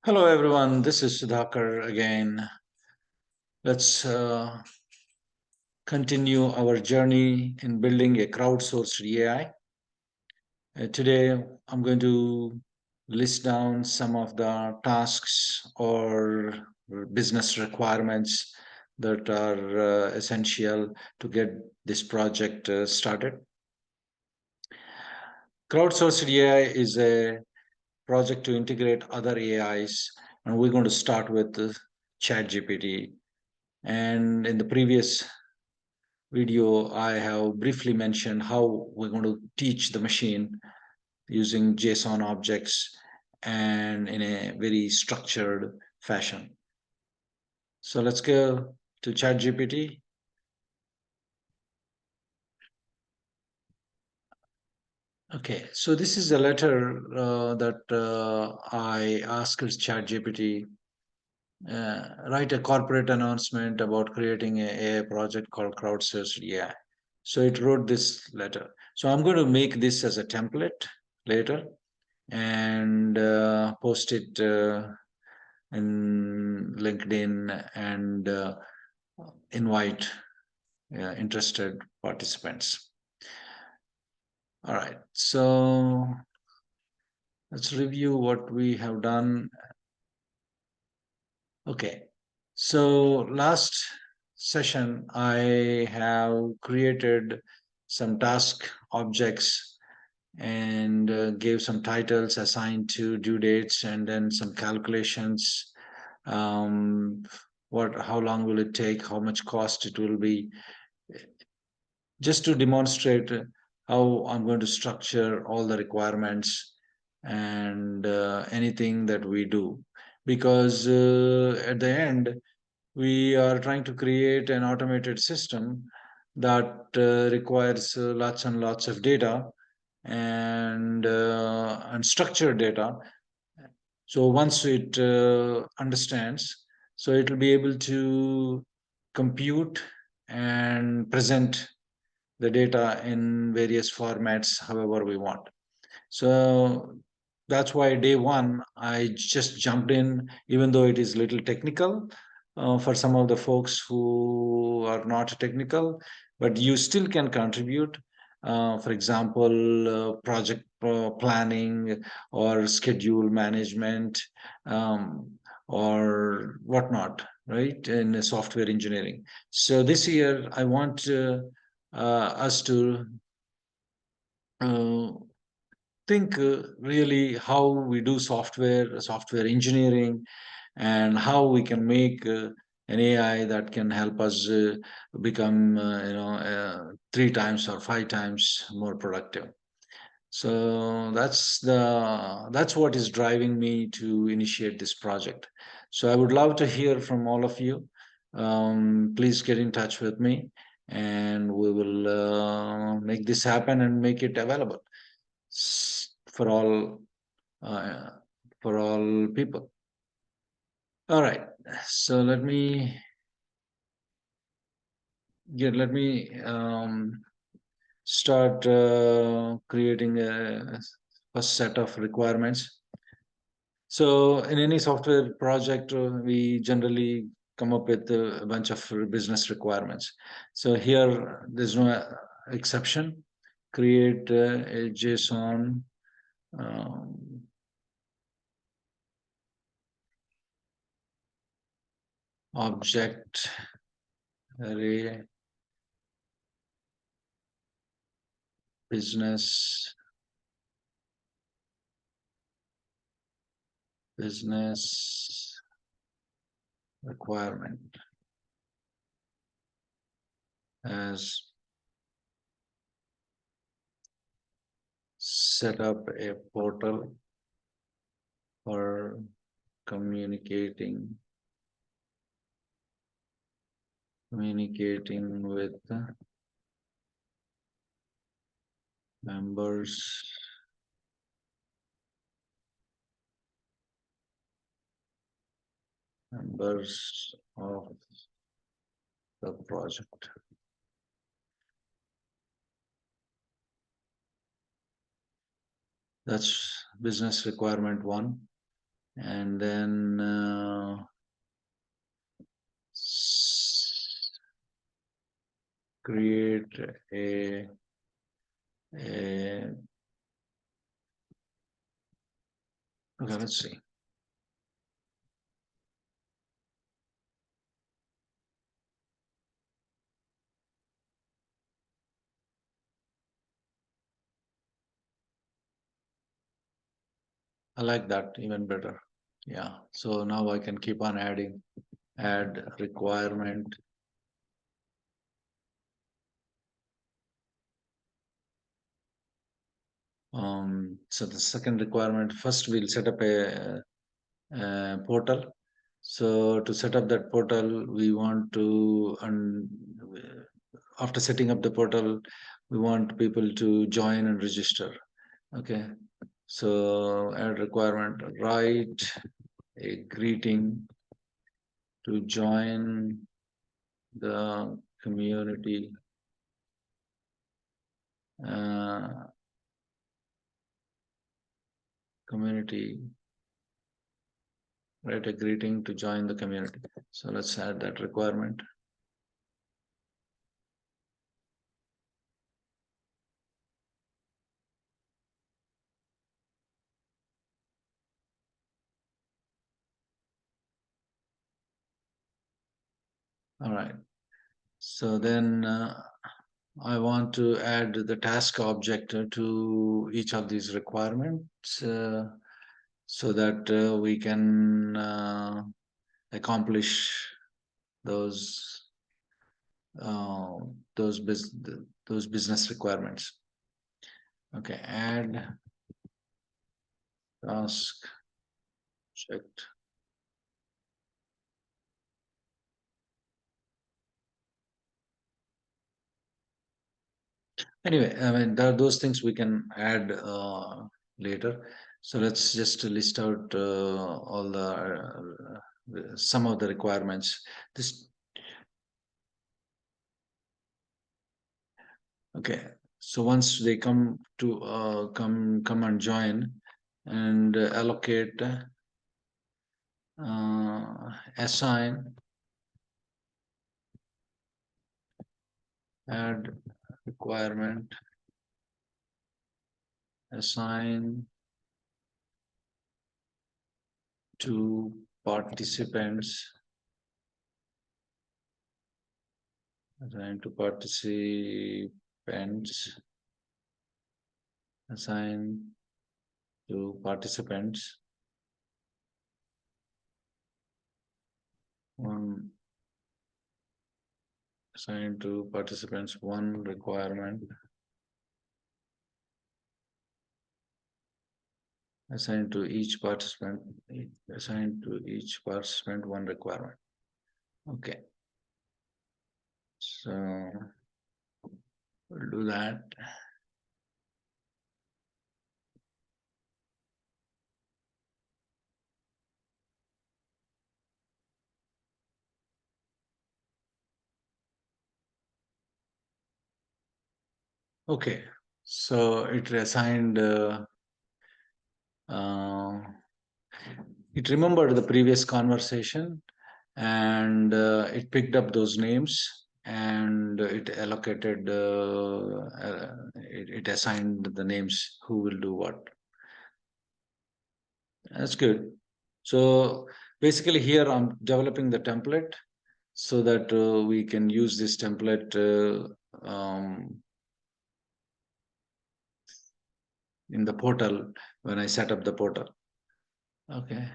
Hello, everyone. This is Sudhakar again. Let's continue our journey in building a crowdsourced AI. Today, I'm going to list down some of the tasks or business requirements that are essential to get this project started. Crowdsourced AI is a project to integrate other AIs, and we're going to start with ChatGPT. And in the previous video, I have briefly mentioned how we're going to teach the machine using JSON objects and in a very structured fashion. So let's go to ChatGPT. Okay, so this is a letter that I asked ChatGPT. Write a corporate announcement about creating a project called CrowdSourced AI. So it wrote this letter. So I'm going to make this as a template later and post it in LinkedIn and invite interested participants. All right. So let's review what we have done. Okay. So last session, I have created some task objects and gave some titles assigned to due dates and then some calculations. How long will it take? How much cost it will be? Just to demonstrate how I'm going to structure all the requirements and anything that we do. Because at the end, we are trying to create an automated system that requires lots and lots of data and structured data. So once it understands, so it will be able to compute and present the data in various formats however we want. So that's why day one I just jumped in, even though it is little technical for some of the folks who are not technical, but you still can contribute. For example, project planning or schedule management or whatnot, right? In software engineering. So this year I want us to uh, think really how we do software engineering, and how we can make an AI that can help us become, 3 times or 5 times more productive. So that's what is driving me to initiate this project. So I would love to hear from all of you. Please get in touch with me, and we will make this happen and make it available for uh, all people. All right. So let me start creating a first set of requirements. So in any software project, we generally come up with a bunch of business requirements. So here, there's no exception. Create a JSON um, object array business requirement as set up a portal for communicating with members of the project. That's business requirement one. and then create a okay, let's see. I like that even better. Yeah. So now I can keep on adding, add requirement. So the second requirement, first we'll set up a portal. So to set up that portal, we want to, after setting up the portal, we want people to join and register. Okay. So add requirement, write a greeting to join the community. Uh, community, write a greeting to join the community. So let's add that requirement. All right. So then I want to add the task object to each of these requirements so that we can accomplish those uh, those bus- those business requirements. Okay, add task checked. Anyway, I mean, there are those things we can add later. So let's just list out all the some of the requirements. This okay. So once they come to come and join and allocate, assign, add requirement, assign to participants, assign to participants, assign to participants one, assign to participants one requirement, assign to each participant, assign to each participant one requirement. Okay, so we'll do that. Okay, so it assigned, uh, it remembered the previous conversation and it picked up those names and it allocated, it assigned the names who will do what. That's good. So basically here I'm developing the template so that we can use this template in the portal when I set up the portal. Okay.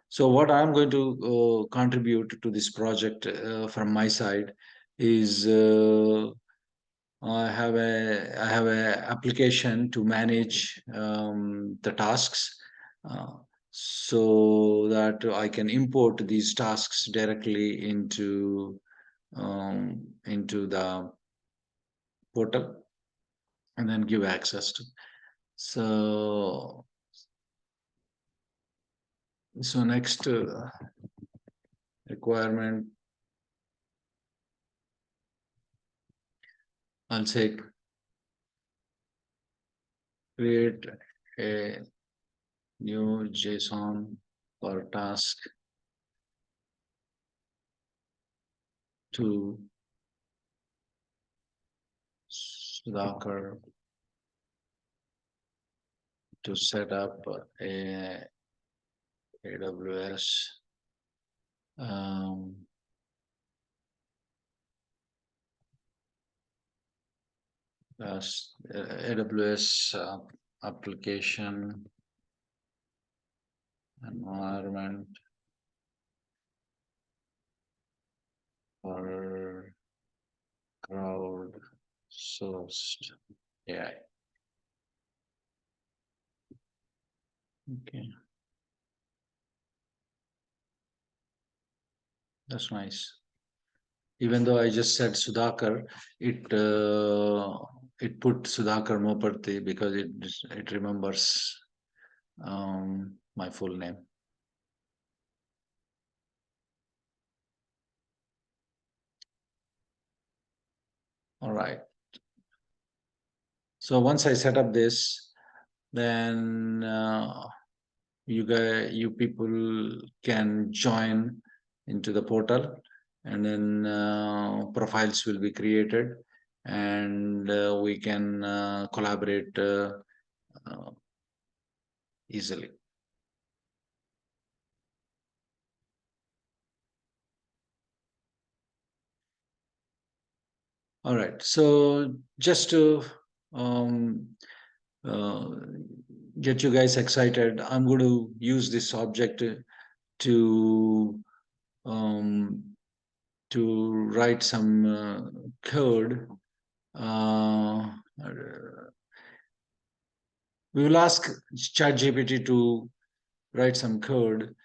So what I'm going to contribute to this project from my side is I have a application to manage the tasks so that I can import these tasks directly into the portal and then give access to. So so next requirement, I'll say create a new JSON for task to Sudhakar to set up a AWS um, AWS application environment for crowdsourced AI. Okay, that's nice. Even though I just said Sudhakar, it put Sudhakar Moparthi because it remembers my full name. All right. So once I set up this, then you people can join into the portal, and then profiles will be created, and we can collaborate uh, easily. All right. So just to um, uh, get you guys excited, I'm going to use this object to um, write some code. Uh, we will ask ChatGPT to write some code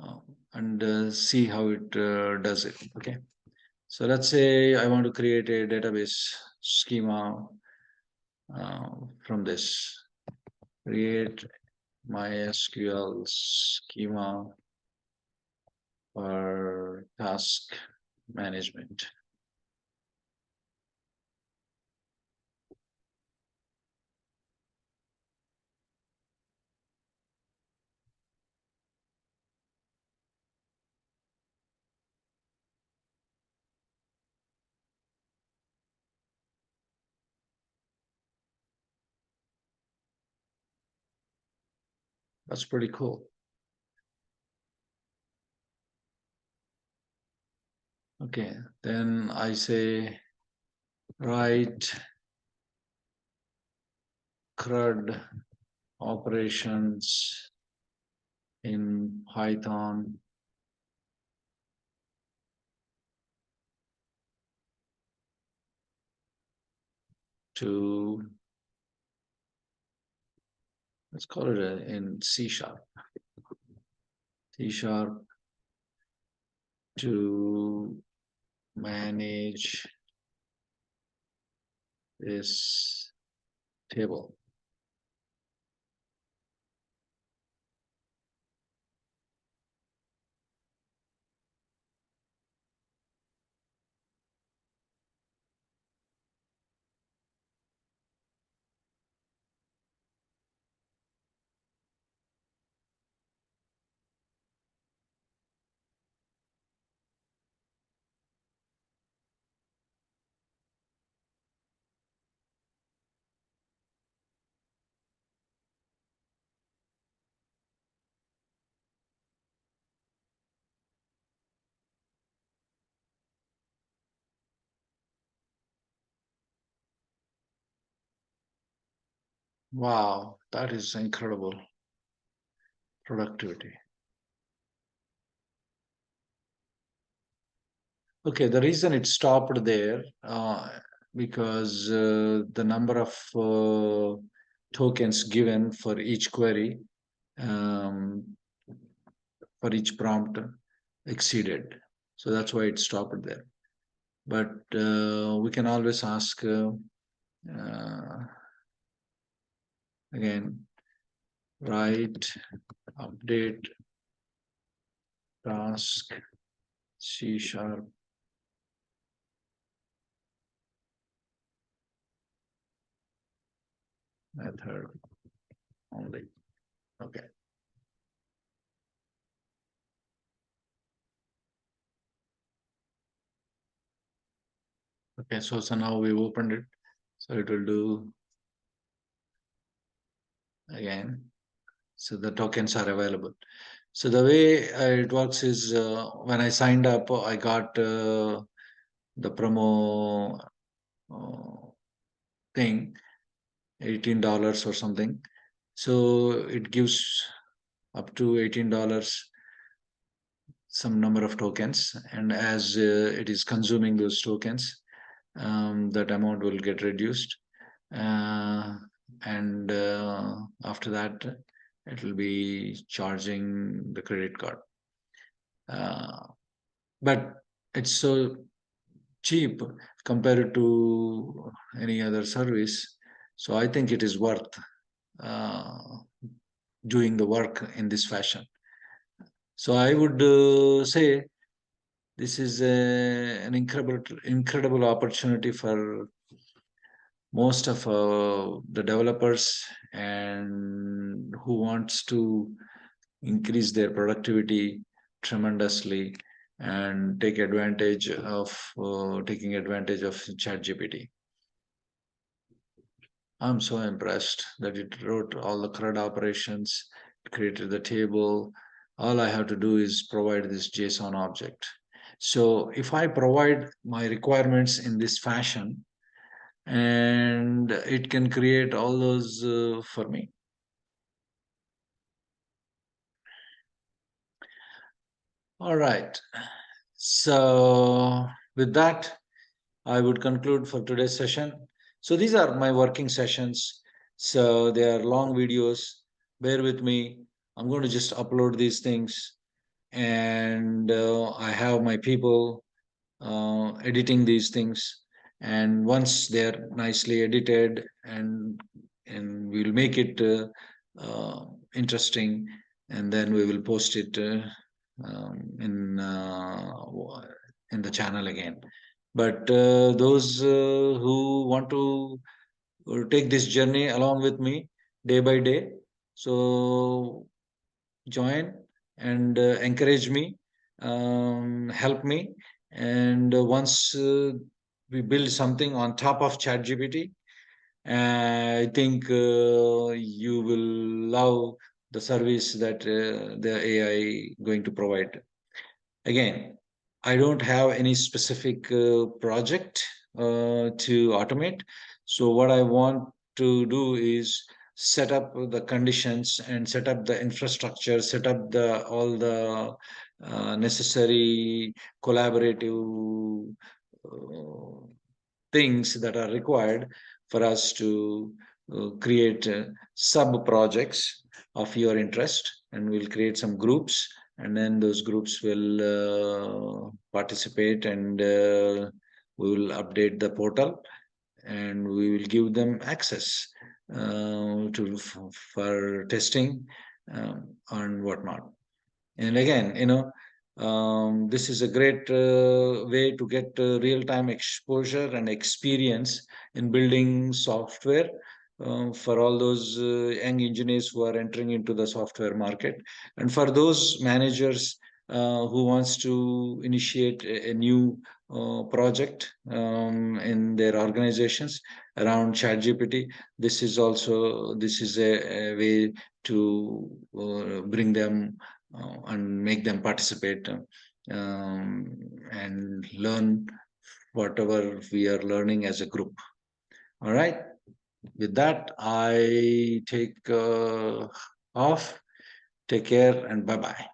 uh, and see how it does it. Okay. So let's say I want to create a database schema from this. Create MySQL schema for task management. That's pretty cool. Okay, then I say write CRUD operations in Python to, let's call it in C sharp. C sharp to manage this table. Wow, that is incredible productivity. Okay, the reason it stopped there because the number of tokens given for each query, um, for each prompt exceeded. So that's why it stopped there. But we can always ask uh, again, write, update, task, C sharp method only. Okay. Okay, so now we've opened it. So it will do again. So the tokens are available. So the way it works is when I signed up, I got the promo thing, $18 or something. So it gives up to $18 some number of tokens, and as it is consuming those tokens, that amount will get reduced, uh, and after that it will be charging the credit card. uh, but it's so cheap compared to any other service, so I think it is worth uh, doing the work in this fashion. So I would say this is an incredible opportunity for most of the developers and who wants to increase their productivity tremendously and take advantage of taking advantage of ChatGPT. I'm so impressed that it wrote all the CRUD operations, it created the table. All I have to do is provide this JSON object. So if I provide my requirements in this fashion, and it can create all those for me. All right. So with that, I would conclude for today's session. So these are my working sessions. So they are long videos. Bear with me. I'm going to just upload these things, and I have my people editing these things. And once they're nicely edited, and we'll make it interesting, and then we will post it in the channel again. But those who want to take this journey along with me day by day, so join and encourage me, help me. And once we build something on top of ChatGPT, I think you will love the service that the AI going to provide. Again, I don't have any specific project to automate. So what I want to do is set up the conditions and set up the infrastructure, set up the all the necessary collaborative things that are required for us to create sub projects of your interest, and we'll create some groups, and then those groups will participate, and we will update the portal, and we will give them access for testing and whatnot. And again, this is a great way to get real-time exposure and experience in building software for all those young engineers who are entering into the software market, and for those managers who wants to initiate a new project in their organizations around ChatGPT. This is a way to bring them and make them participate and learn whatever we are learning as a group. All right. With that, I take off. Take care and bye bye.